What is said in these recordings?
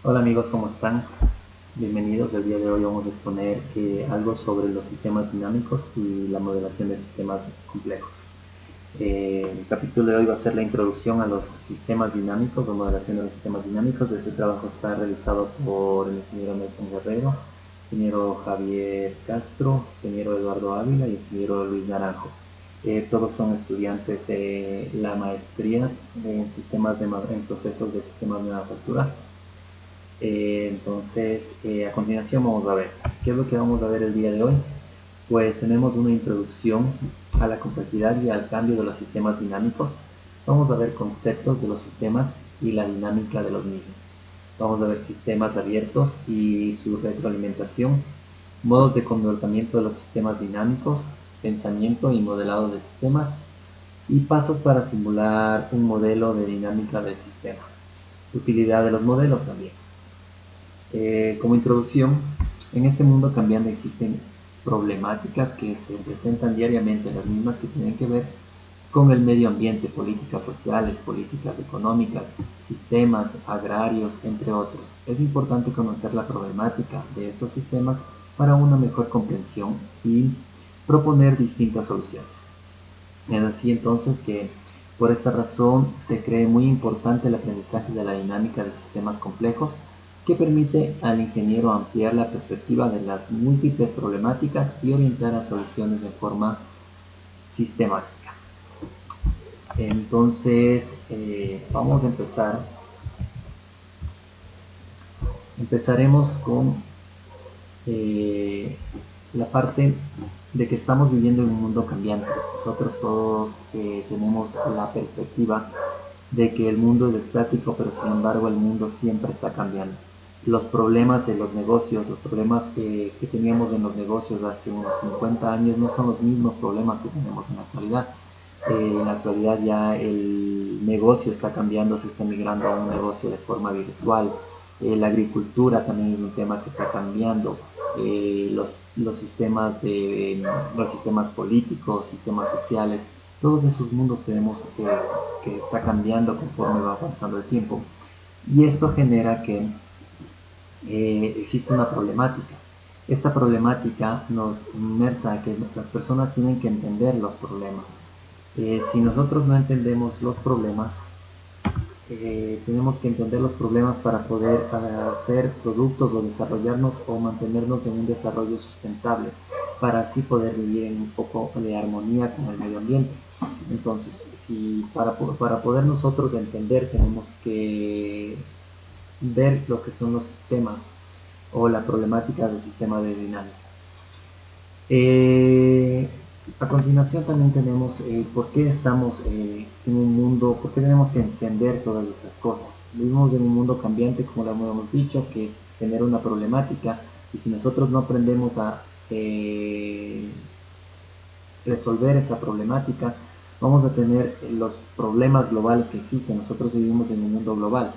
Hola amigos, ¿cómo están? Bienvenidos. El día de hoy vamos a exponer algo sobre los sistemas dinámicos y la modelación de sistemas complejos. El capítulo de hoy va a ser la introducción a los sistemas dinámicos o modelación de los sistemas dinámicos. Este trabajo está realizado por el ingeniero Nelson Guerrero, ingeniero Javier Castro, ingeniero Eduardo Ávila y ingeniero Luis Naranjo. Todos son estudiantes de la maestría en en procesos de sistemas de manufactura. A continuación vamos a ver qué es lo que vamos a ver el día de hoy. Pues tenemos una introducción a la complejidad y al cambio de los sistemas dinámicos. Vamos a ver conceptos de los sistemas y la dinámica de los mismos. Vamos a ver sistemas abiertos y su retroalimentación, modos de comportamiento de los sistemas dinámicos, pensamiento y modelado de sistemas y pasos para simular un modelo de dinámica del sistema. Utilidad de los modelos también. Como introducción, en este mundo cambiante existen problemáticas que se presentan diariamente, las mismas que tienen que ver con el medio ambiente, políticas sociales, políticas económicas, sistemas agrarios, entre otros. Es importante conocer la problemática de estos sistemas para una mejor comprensión y proponer distintas soluciones. Es así entonces que por esta razón se cree muy importante el aprendizaje de la dinámica de sistemas complejos, que permite al ingeniero ampliar la perspectiva de las múltiples problemáticas y orientar a soluciones de forma sistemática. Entonces, vamos a empezar. Empezaremos con la parte de que estamos viviendo en un mundo cambiante. Nosotros todos tenemos la perspectiva de que el mundo es estático, pero sin embargo el mundo siempre está cambiando. Los problemas de los negocios, los problemas que teníamos en los negocios hace unos 50 años no son los mismos problemas que tenemos en la actualidad. En la actualidad ya el negocio está cambiando, se está migrando a un negocio de forma virtual. La agricultura también es un tema que está cambiando. Los los sistemas políticos, sistemas sociales, todos esos mundos tenemos que está cambiando conforme va avanzando el tiempo. Y esto genera que existe una problemática. Esta problemática nos inmersa a que las personas tienen que entender los problemas. Si nosotros no entendemos los problemas, tenemos que entender los problemas para poder hacer productos o desarrollarnos o mantenernos en un desarrollo sustentable, para así poder vivir en un poco de armonía con el medio ambiente. Entonces, si para poder nosotros entender, tenemos que ver lo que son los sistemas o la problemática del sistema de dinámicas. A continuación también tenemos por qué estamos en un mundo, por qué tenemos que entender todas estas cosas. Vivimos en un mundo cambiante, como lo hemos dicho, que genera una problemática, y si nosotros no aprendemos a resolver esa problemática, vamos a tener los problemas globales que existen. Nosotros vivimos en un mundo global.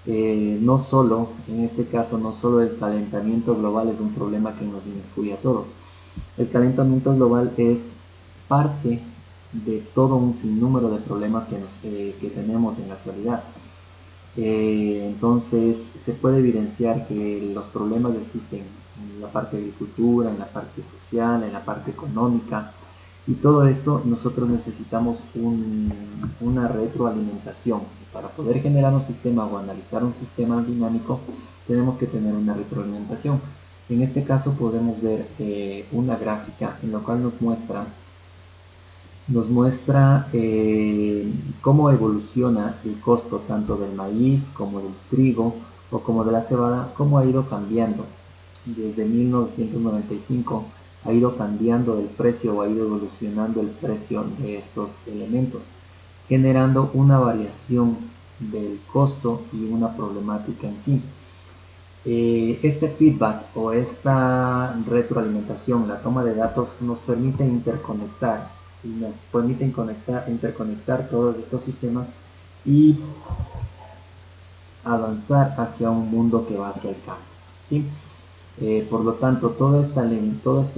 No solo, en este caso, no solo el calentamiento global es un problema que nos inmiscuye a todos. El calentamiento global es parte de todo un sinnúmero de problemas que tenemos en la actualidad. Entonces se puede evidenciar que los problemas existen en la parte de agricultura, en la parte social, en la parte económica, y todo esto nosotros necesitamos una retroalimentación. Para poder generar un sistema o analizar un sistema dinámico, tenemos que tener una retroalimentación. En este caso podemos ver una gráfica en la cual nos muestra cómo evoluciona el costo tanto del maíz como del trigo o como de la cebada, cómo ha ido cambiando. Desde 1995 ha ido cambiando el precio o ha ido evolucionando el precio de estos elementos, generando una variación del costo y una problemática en sí. Este feedback o esta retroalimentación, la toma de datos, nos permite interconectar y nos permite interconectar todos estos sistemas y avanzar hacia un mundo que va hacia el cambio, ¿sí? Por lo tanto, toda esta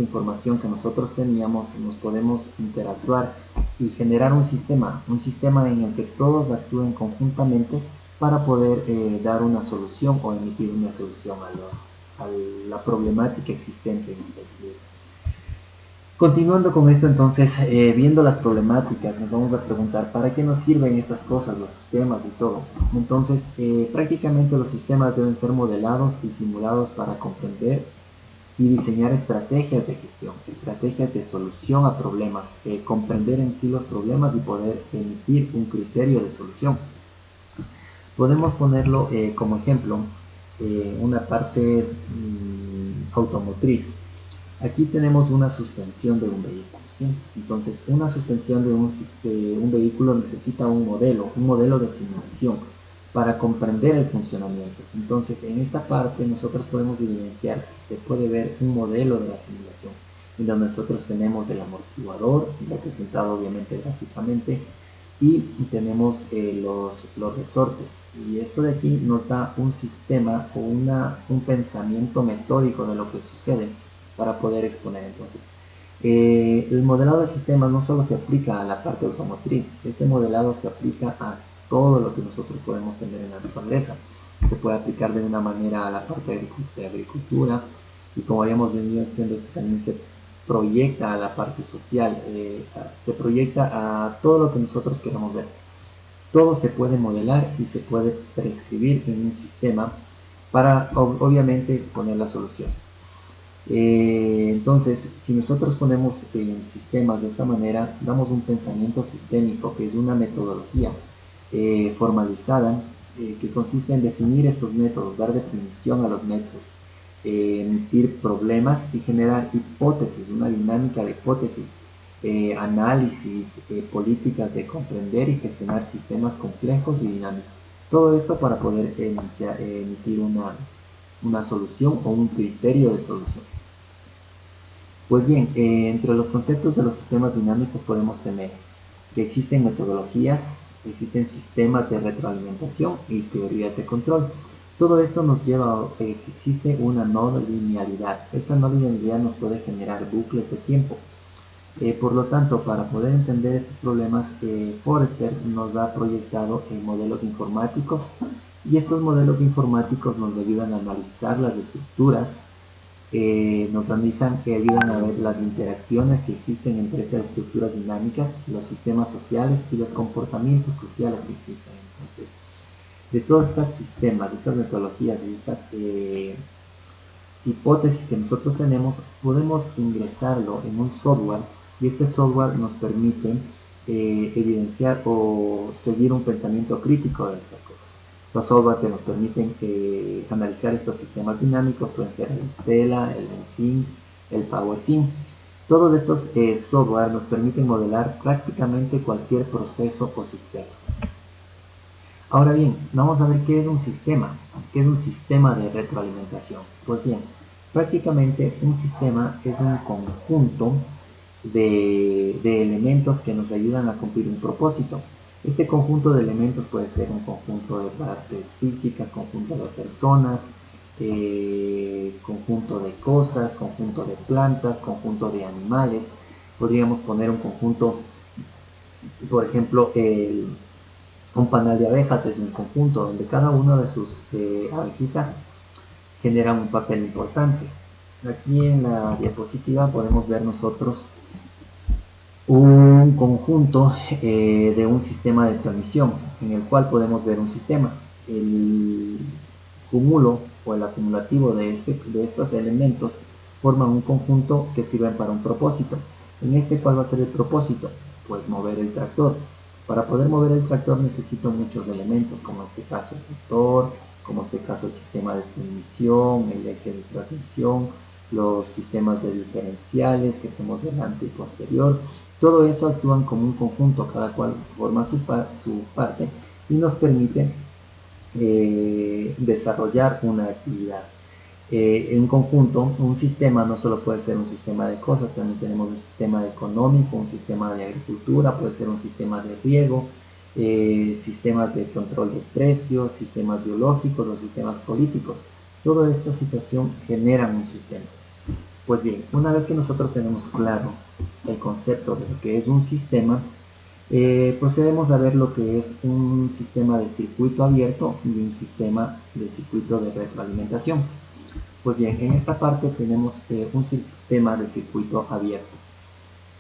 información que nosotros teníamos, nos podemos interactuar y generar un sistema en el que todos actúen conjuntamente para poder dar una solución o emitir una solución a la problemática existente en este cliente. Continuando con esto, entonces, viendo las problemáticas, nos vamos a preguntar ¿para qué nos sirven estas cosas, los sistemas y todo? Entonces, prácticamente los sistemas deben ser modelados y simulados para comprender y diseñar estrategias de gestión, estrategias de solución a problemas, comprender en sí los problemas y poder emitir un criterio de solución. Podemos ponerlo como ejemplo, una parte automotriz. Aquí tenemos una suspensión de un vehículo, ¿sí? Entonces, una suspensión de un vehículo necesita un modelo de simulación para comprender el funcionamiento. Entonces, en esta parte nosotros podemos evidenciar, se puede ver un modelo de la simulación, en donde nosotros tenemos el amortiguador, representado obviamente gráficamente, y tenemos los resortes. Y esto de aquí nos da un sistema o un pensamiento metódico de lo que sucede para poder exponer. Entonces, el modelado de sistemas no solo se aplica a la parte automotriz, este modelado se aplica a todo lo que nosotros podemos tener en la naturaleza. Se puede aplicar de una manera a la parte de agricultura, y como habíamos venido haciendo, esto también se proyecta a la parte social, se proyecta a todo lo que nosotros queramos ver. Todo se puede modelar y se puede prescribir en un sistema para obviamente exponer las soluciones. Entonces, si nosotros ponemos sistemas de esta manera, damos un pensamiento sistémico, que es una metodología formalizada, que consiste en definir estos métodos, dar definición a los métodos, emitir problemas y generar hipótesis, una dinámica de hipótesis, análisis, políticas de comprender y gestionar sistemas complejos y dinámicos. Todo esto para poder emitir una solución o un criterio de solución. Pues bien, entre los conceptos de los sistemas dinámicos podemos tener que existen metodologías, existen sistemas de retroalimentación y teorías de control. Todo esto nos lleva a que existe una no linealidad. Esta no linealidad nos puede generar bucles de tiempo. Por lo tanto, para poder entender estos problemas, Forrester nos ha proyectado modelos informáticos, y estos modelos informáticos nos ayudan a analizar las estructuras, nos analizan, que ayudan a ver las interacciones que existen entre estas estructuras dinámicas, los sistemas sociales y los comportamientos sociales que existen. Entonces, de todos estos sistemas, de estas metodologías y estas hipótesis que nosotros tenemos, podemos ingresarlo en un software, y este software nos permite evidenciar o seguir un pensamiento crítico de estas cosas. Los software que nos permiten analizar estos sistemas dinámicos pueden ser el Stella, el NSYNC, el PowerSync. Todos estos software nos permiten modelar prácticamente cualquier proceso o sistema. Ahora bien, vamos a ver qué es un sistema. ¿Qué es un sistema de retroalimentación? Pues bien, prácticamente un sistema es un conjunto de elementos que nos ayudan a cumplir un propósito. Este conjunto de elementos puede ser un conjunto de partes físicas, conjunto de personas, conjunto de cosas, conjunto de plantas, conjunto de animales. Podríamos poner un conjunto, por ejemplo, un panal de abejas es un conjunto donde cada una de sus abejitas genera un papel importante. Aquí en la diapositiva podemos ver nosotros un conjunto de un sistema de transmisión, en el cual podemos ver un sistema. El cúmulo o el acumulativo de estos elementos forman un conjunto que sirven para un propósito. En este, ¿cuál va a ser el propósito? Pues mover el tractor. Para poder mover el tractor necesito muchos elementos, como en este caso el motor, como en este caso el sistema de transmisión, el eje de transmisión, los sistemas de diferenciales que tenemos delante y posterior. Todo eso actúan como un conjunto, cada cual forma su parte y nos permite desarrollar una actividad. En conjunto, un sistema no solo puede ser un sistema de cosas, también tenemos un sistema económico, un sistema de agricultura, puede ser un sistema de riego, sistemas de control de precios, sistemas biológicos o sistemas políticos. Toda esta situación genera un sistema. Pues bien, una vez que nosotros tenemos claro el concepto de lo que es un sistema, Procedemos a ver lo que es un sistema de circuito abierto y un sistema de circuito de retroalimentación. Pues bien, en esta parte tenemos un sistema de circuito abierto.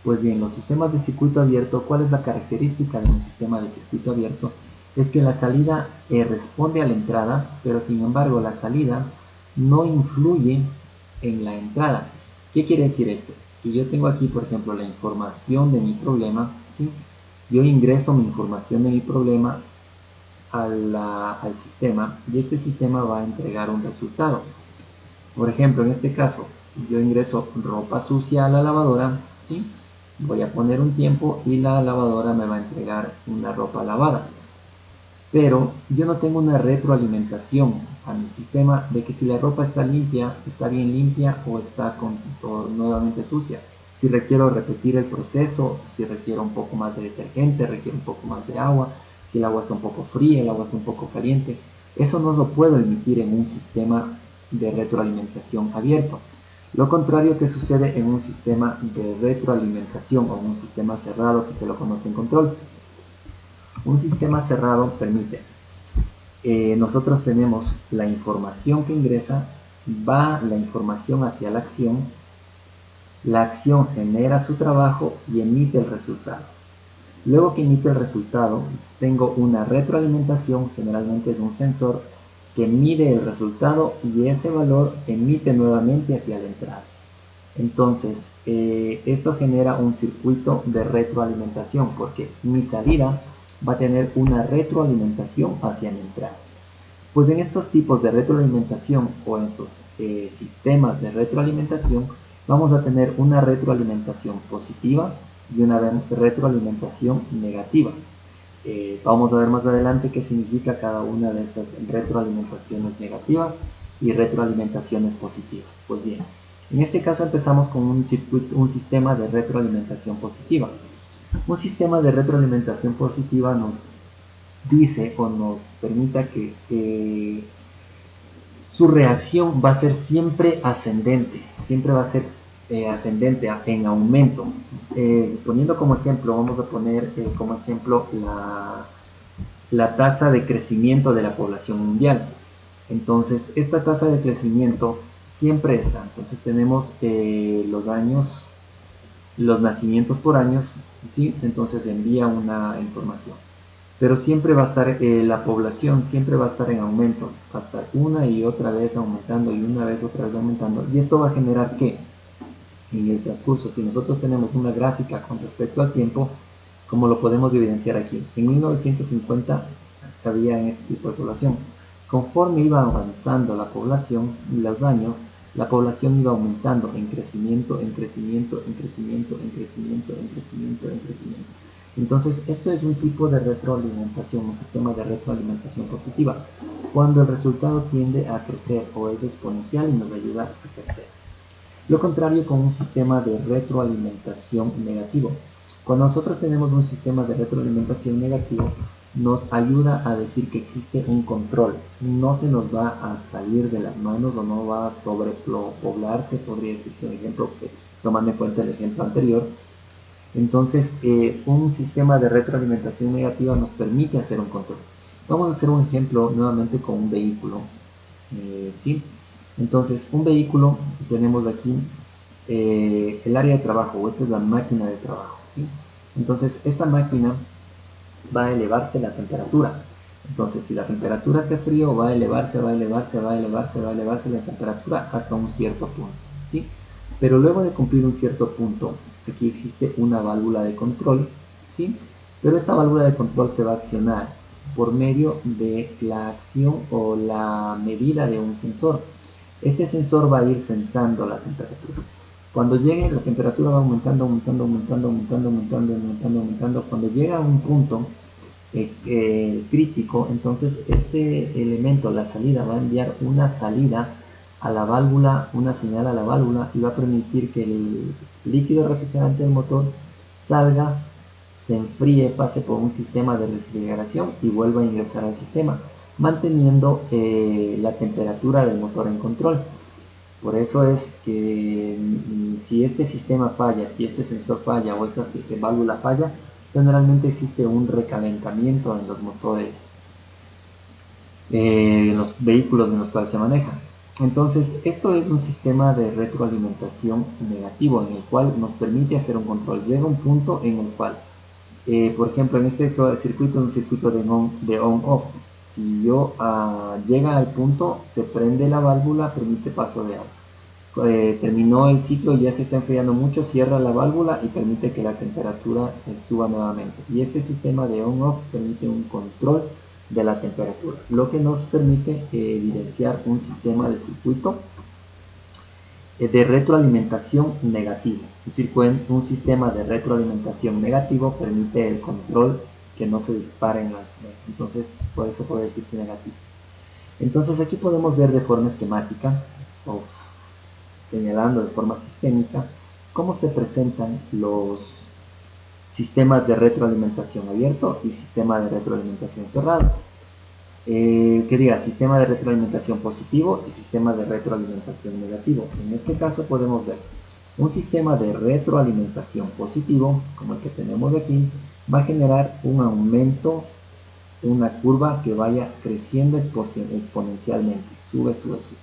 Pues bien, los sistemas de circuito abierto, ¿cuál es la característica de un sistema de circuito abierto? Es que la salida responde a la entrada, pero sin embargo la salida no influye en la entrada. ¿Qué quiere decir esto? Que yo tengo aquí, por ejemplo, la información de mi problema, ¿sí? Yo ingreso mi información de mi problema al sistema y este sistema va a entregar un resultado. Por ejemplo, en este caso, yo ingreso ropa sucia a la lavadora, ¿sí? Voy a poner un tiempo y la lavadora me va a entregar una ropa lavada. Pero yo no tengo una retroalimentación a mi sistema de que si la ropa está limpia, está bien limpia o está nuevamente sucia. Si requiero repetir el proceso, si requiero un poco más de detergente, requiero un poco más de agua, si el agua está un poco fría, el agua está un poco caliente. Eso no lo puedo emitir en un sistema de retroalimentación abierto. Lo contrario que sucede en un sistema de retroalimentación o en un sistema cerrado que se lo conoce en control. Un sistema cerrado permite, nosotros tenemos la información que ingresa, va la información hacia la acción genera su trabajo y emite el resultado. Luego que emite el resultado, tengo una retroalimentación, generalmente de un sensor, que mide el resultado y ese valor emite nuevamente hacia la entrada. Entonces, esto genera un circuito de retroalimentación porque mi salida va a tener una retroalimentación hacia mi entrada. Pues en estos tipos de retroalimentación o en estos sistemas de retroalimentación vamos a tener una retroalimentación positiva y una retroalimentación negativa. Vamos a ver más adelante qué significa cada una de estas retroalimentaciones negativas y retroalimentaciones positivas. Pues bien, en este caso empezamos con un sistema de retroalimentación positiva. Un sistema de retroalimentación positiva nos dice o nos permita que su reacción va a ser siempre ascendente, siempre va a ser ascendente en aumento. Poniendo como ejemplo, vamos a poner como ejemplo la tasa de crecimiento de la población mundial. Entonces, esta tasa de crecimiento siempre está. Entonces tenemos los nacimientos por años, ¿sí? Entonces envía una información. Pero siempre va a estar, la población siempre va a estar en aumento, va a estar una y otra vez aumentando y una vez otra vez aumentando. Y esto va a generar que en el transcurso, si nosotros tenemos una gráfica con respecto al tiempo, como lo podemos evidenciar aquí, en 1950 había en este tipo de población. Conforme iba avanzando la población y los años, la población iba aumentando en crecimiento, en crecimiento, en crecimiento, en crecimiento, en crecimiento, en crecimiento. Entonces, esto es un tipo de retroalimentación, un sistema de retroalimentación positiva, cuando el resultado tiende a crecer o es exponencial y nos ayuda a crecer. Lo contrario con un sistema de retroalimentación negativo. Cuando nosotros tenemos un sistema de retroalimentación negativo, nos ayuda a decir que existe un control. No se nos va a salir de las manos o no va a sobrepoblarse, podría decirse un ejemplo, tomando en cuenta el ejemplo anterior. Entonces, un sistema de retroalimentación negativa nos permite hacer un control. Vamos a hacer un ejemplo nuevamente con un vehículo. ¿Sí? Entonces, un vehículo, tenemos aquí el área de trabajo, o esta es la máquina de trabajo, ¿sí? Entonces, esta máquina va a elevarse la temperatura. Entonces, si la temperatura está frío, va a elevarse, va a elevarse, va a elevarse, va a elevarse la temperatura hasta un cierto punto, ¿sí? Pero luego de cumplir un cierto punto, aquí existe una válvula de control, ¿sí? Pero esta válvula de control se va a accionar por medio de la acción o la medida de un sensor. Este sensor va a ir sensando la temperatura. Cuando llegue, la temperatura va aumentando, aumentando, aumentando, aumentando, aumentando, aumentando, aumentando. Cuando llega a un punto crítico, entonces este elemento, la salida, va a enviar una salida a la válvula, una señal a la válvula y va a permitir que el líquido refrigerante del motor salga, se enfríe, pase por un sistema de refrigeración y vuelva a ingresar al sistema, manteniendo la temperatura del motor en control. Por eso es que si este sistema falla, si este sensor falla o esta válvula falla, generalmente existe un recalentamiento en los motores, en los vehículos en los cuales se maneja. Entonces, esto es un sistema de retroalimentación negativo en el cual nos permite hacer un control. Llega un punto en el cual, por ejemplo, en este circuito es un circuito de on-off. Si yo llega al punto, se prende la válvula, permite paso de agua. Terminó el ciclo, ya se está enfriando mucho, cierra la válvula y permite que la temperatura suba nuevamente. Y este sistema de on-off permite un control de la temperatura, lo que nos permite evidenciar un sistema de circuito de retroalimentación negativa. Un sistema de retroalimentación negativo permite el control que no se disparen entonces por eso puede decirse negativo. Entonces aquí podemos ver de forma esquemática o señalando de forma sistémica cómo se presentan los sistemas de retroalimentación abierto y sistema de retroalimentación cerrado. Que diga sistema de retroalimentación positivo y sistema de retroalimentación negativo. En este caso podemos ver un sistema de retroalimentación positivo, como el que tenemos aquí, va a generar un aumento, una curva que vaya creciendo exponencialmente, sube, sube, sube.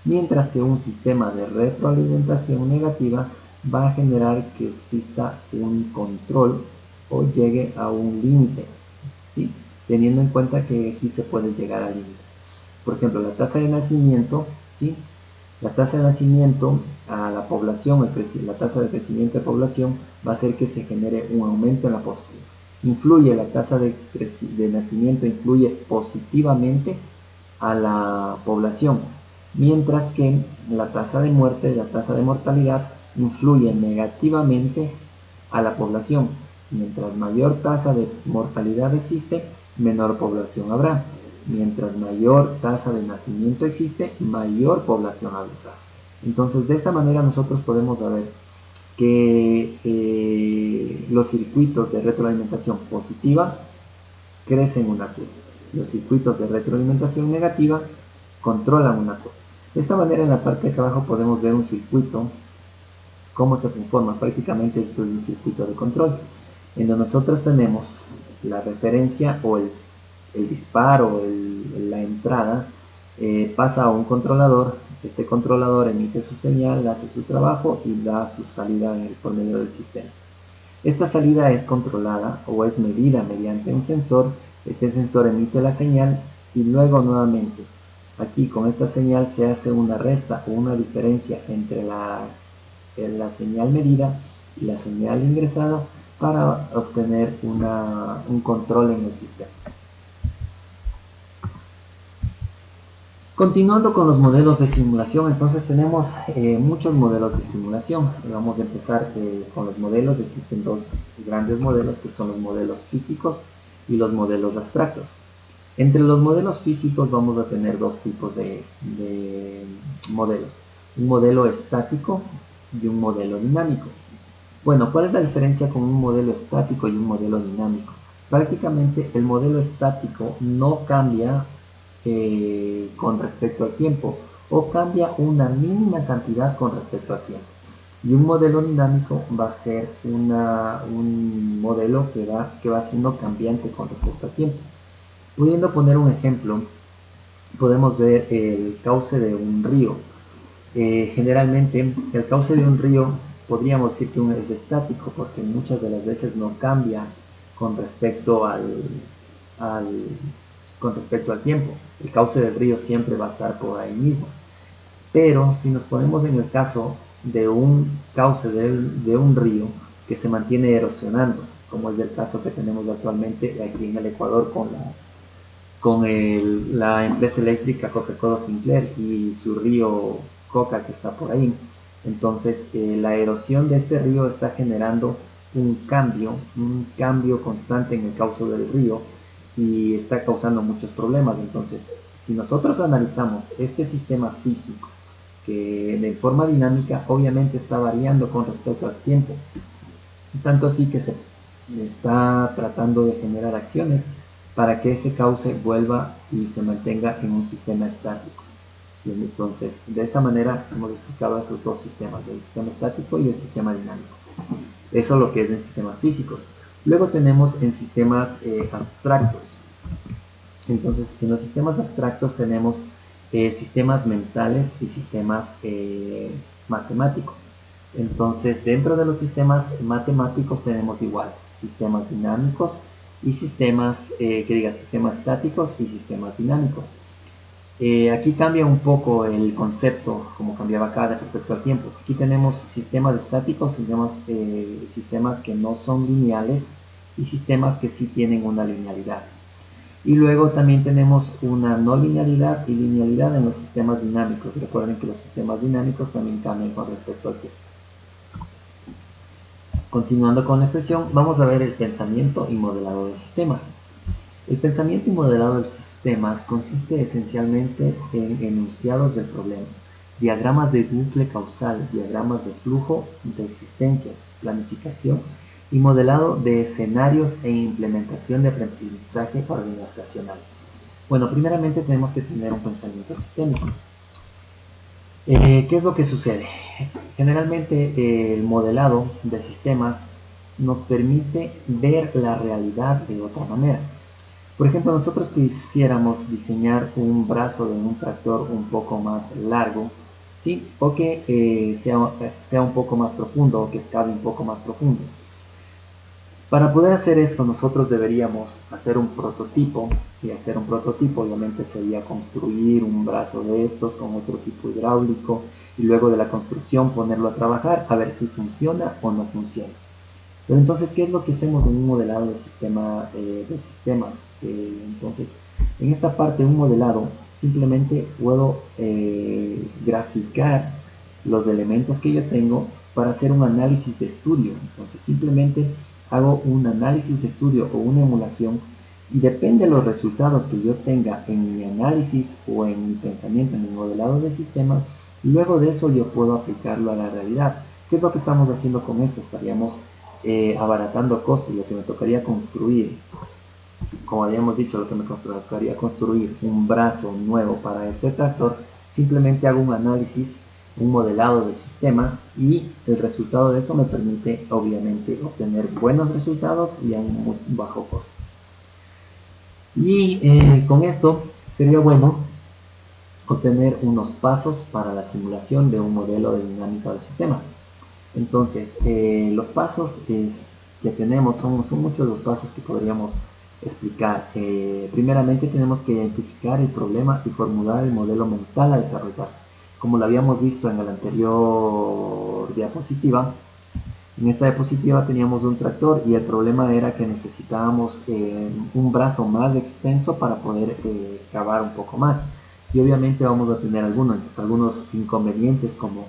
Mientras que un sistema de retroalimentación negativa va a generar que exista un control o llegue a un límite, ¿sí? Teniendo en cuenta que aquí se puede llegar al límite. Por ejemplo, la tasa de nacimiento, ¿sí? La tasa de nacimiento a la población, la tasa de crecimiento de población va a hacer que se genere un aumento en la población. La tasa de nacimiento influye positivamente a la población, mientras que la tasa de muerte, la tasa de mortalidad, influye negativamente a la población. Mientras mayor tasa de mortalidad existe, menor población habrá. Mientras mayor tasa de nacimiento existe, mayor población habrá. Entonces, de esta manera nosotros podemos saber que los circuitos de retroalimentación positiva crecen una curva. Los circuitos de retroalimentación negativa controlan una curva. De esta manera, en la parte de acá abajo podemos ver un circuito, cómo se conforma. Prácticamente esto es un circuito de control, en donde nosotros tenemos la referencia o el disparo, la entrada, pasa a un controlador. Este controlador emite su señal, hace su trabajo y da su salida por medio del sistema. Esta salida es controlada o es medida mediante un sensor. Este sensor emite la señal y luego nuevamente aquí con esta señal se hace una resta o una diferencia entre la señal medida y la señal ingresada para obtener un control en el sistema. Continuando con los modelos de simulación, entonces tenemos muchos modelos de simulación. Vamos a empezar con los modelos. Existen dos grandes modelos que son los modelos físicos y los modelos abstractos. Entre los modelos físicos vamos a tener dos tipos de modelos. Un modelo estático y un modelo dinámico. Bueno, ¿cuál es la diferencia con un modelo estático y un modelo dinámico? Prácticamente el modelo estático no cambia con respecto al tiempo o cambia una mínima cantidad con respecto al tiempo. Y un modelo dinámico va a ser un modelo que va siendo cambiante con respecto al tiempo. Pudiendo poner un ejemplo, podemos ver el cauce de un río. Generalmente el cauce de un río podríamos decir que es estático porque muchas de las veces no cambia con respecto al tiempo. El cauce del río siempre va a estar por ahí mismo. Pero si nos ponemos en el caso de un cauce de un río que se mantiene erosionando, como es el caso que tenemos actualmente aquí en el Ecuador con la empresa eléctrica Coca-Cola Sinclair y su río Coca que está por ahí. Entonces la erosión de este río está generando un cambio constante en el cauce del río y está causando muchos problemas. Entonces, si nosotros analizamos este sistema físico que de forma dinámica obviamente está variando con respecto al tiempo, tanto así que se está tratando de generar acciones para que ese cauce vuelva y se mantenga en un sistema estático. Y entonces, de esa manera hemos explicado esos dos sistemas, el sistema estático y el sistema dinámico. Eso es lo que es en sistemas físicos. Luego tenemos en sistemas abstractos. Entonces, en los sistemas abstractos tenemos sistemas mentales y sistemas matemáticos. Entonces, dentro de los sistemas matemáticos tenemos igual sistemas dinámicos y sistemas, sistemas estáticos y sistemas dinámicos. Aquí cambia un poco el concepto, como cambiaba acá respecto al tiempo. Aquí tenemos sistemas estáticos, sistemas que no son lineales y sistemas que sí tienen una linealidad. Y luego también tenemos una no linealidad y linealidad en los sistemas dinámicos. Recuerden que los sistemas dinámicos también cambian con respecto al tiempo. Continuando con la expresión, vamos a ver el pensamiento y modelado de sistemas. El pensamiento y modelado de sistemas consiste esencialmente en enunciados del problema, diagramas de bucle causal, diagramas de flujo de existencias, planificación y modelado de escenarios e implementación de aprendizaje organizacional. Bueno, primeramente tenemos que tener un pensamiento sistémico. ¿Qué es lo que sucede? Generalmente el modelado de sistemas nos permite ver la realidad de otra manera. Por ejemplo, nosotros quisiéramos diseñar un brazo de un tractor un poco más largo, ¿sí? O que sea un poco más profundo o que escabe un poco más profundo. Para poder hacer esto nosotros deberíamos hacer un prototipo, y hacer un prototipo obviamente sería construir un brazo de estos con otro tipo hidráulico y luego de la construcción ponerlo a trabajar a ver si funciona o no funciona. Pero entonces, ¿qué es lo que hacemos en un modelado de sistemas? Entonces, en esta parte de un modelado, simplemente puedo graficar los elementos que yo tengo para hacer un análisis de estudio. Entonces, simplemente hago un análisis de estudio o una emulación y depende de los resultados que yo tenga en mi análisis o en mi pensamiento, en mi modelado de sistemas, luego de eso yo puedo aplicarlo a la realidad. ¿Qué es lo que estamos haciendo con esto? Estaríamos abaratando costos. Lo que me tocaría construir, como habíamos dicho, lo que me tocaría construir un brazo nuevo para este tractor, simplemente hago un análisis, un modelado de sistema y el resultado de eso me permite obviamente obtener buenos resultados y a un muy bajo costo. Y con esto sería bueno obtener unos pasos para la simulación de un modelo de dinámica del sistema. Entonces, los pasos que tenemos son muchos los pasos que podríamos explicar. Primeramente tenemos que identificar el problema y formular el modelo mental a desarrollarse. Como lo habíamos visto en la anterior diapositiva, en esta diapositiva teníamos un tractor y el problema era que necesitábamos un brazo más extenso para poder cavar un poco más. Y obviamente vamos a tener algunos inconvenientes como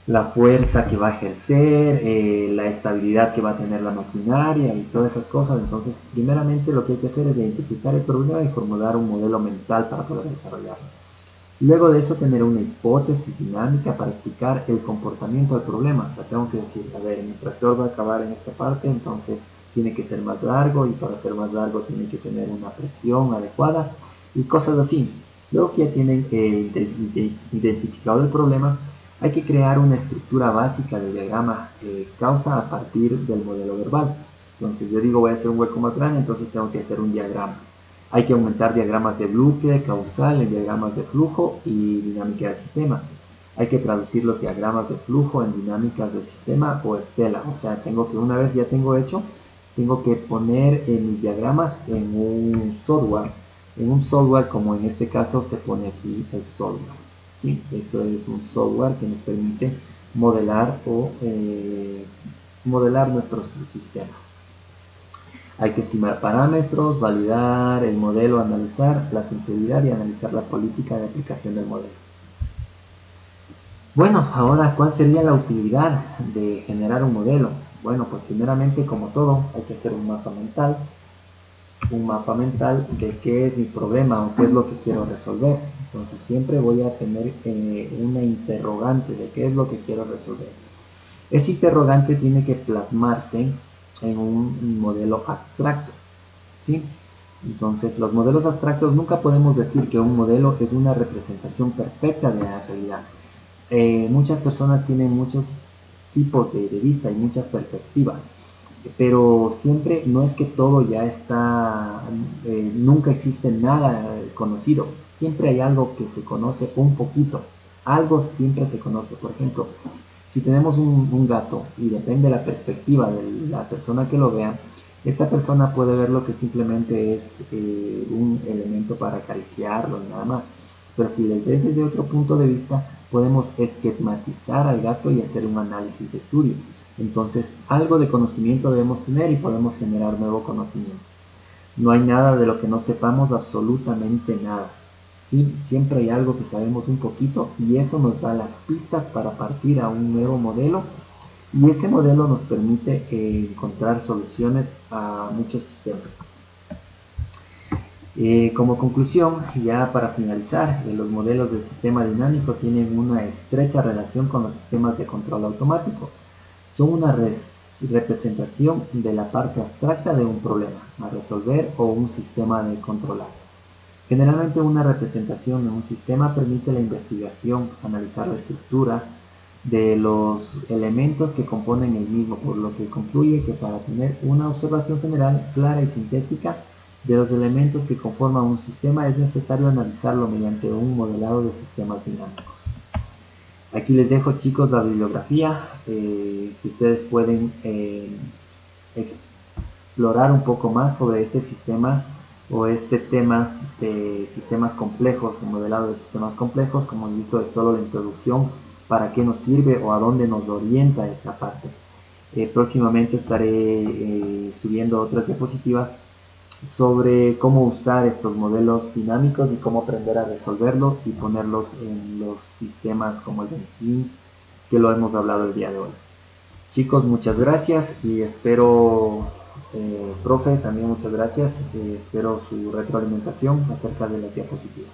la fuerza que va a ejercer, la estabilidad que va a tener la maquinaria y todas esas cosas. Entonces, primeramente lo que hay que hacer es identificar el problema y formular un modelo mental para poder desarrollarlo. Luego de eso, tener una hipótesis dinámica para explicar el comportamiento del problema. O sea, tengo que decir, a ver, mi tractor va a acabar en esta parte, entonces tiene que ser más largo y para ser más largo tiene que tener una presión adecuada y cosas así. Luego que ya tienen identificado el problema, hay que crear una estructura básica de diagrama causa a partir del modelo verbal. Entonces yo digo voy a hacer un hueco más grande, entonces tengo que hacer un diagrama. Hay que aumentar diagramas de bloque, causal, en diagramas de flujo y dinámica del sistema. Hay que traducir los diagramas de flujo en dinámicas del sistema o estela. O sea, tengo que una vez ya tengo hecho, tengo que poner mis diagramas en un software. En un software como en este caso se pone aquí el software. ¿Sí? Esto es un software que nos permite modelar modelar nuestros sistemas. Hay que estimar parámetros, validar el modelo, analizar la sensibilidad y analizar la política de aplicación del modelo. Bueno, ahora, ¿cuál sería la utilidad de generar un modelo? Bueno, pues primeramente, como todo, hay que hacer un mapa mental de qué es mi problema o qué es lo que quiero resolver. Entonces siempre voy a tener una interrogante de qué es lo que quiero resolver. Ese interrogante tiene que plasmarse en un modelo abstracto, ¿sí? Entonces los modelos abstractos nunca podemos decir que un modelo es una representación perfecta de la realidad. Muchas personas tienen muchos tipos de vista y muchas perspectivas. pero siempre no es que todo ya está, nunca existe nada conocido, siempre hay algo que se conoce un poquito, algo siempre se conoce. Por ejemplo, si tenemos un gato y depende de la perspectiva de la persona que lo vea, esta persona puede ver lo que simplemente es un elemento para acariciarlo y nada más. Pero si lo ves desde otro punto de vista, podemos esquematizar al gato y hacer un análisis de estudio. Entonces, algo de conocimiento debemos tener y podemos generar nuevo conocimiento. No hay nada de lo que no sepamos, absolutamente nada. ¿Sí? Siempre hay algo que sabemos un poquito y eso nos da las pistas para partir a un nuevo modelo, y ese modelo nos permite encontrar soluciones a muchos sistemas. Como conclusión, ya para finalizar, los modelos del sistema dinámico tienen una estrecha relación con los sistemas de control automático. Son una representación de la parte abstracta de un problema a resolver o un sistema de controlar. Generalmente una representación de un sistema permite la investigación, analizar la estructura de los elementos que componen el mismo, por lo que concluye que para tener una observación general clara y sintética de los elementos que conforman un sistema es necesario analizarlo mediante un modelado de sistemas dinámicos. Aquí les dejo, chicos, la bibliografía que ustedes pueden explorar un poco más sobre este sistema o este tema de sistemas complejos, un modelado de sistemas complejos. Como he visto, es solo la introducción, para qué nos sirve o a dónde nos orienta esta parte. Próximamente estaré subiendo otras diapositivas sobre cómo usar estos modelos dinámicos y cómo aprender a resolverlos y ponerlos en los sistemas como el BENZIN, que lo hemos hablado el día de hoy. Chicos, muchas gracias y espero, profe, también muchas gracias, espero su retroalimentación acerca de las diapositivas.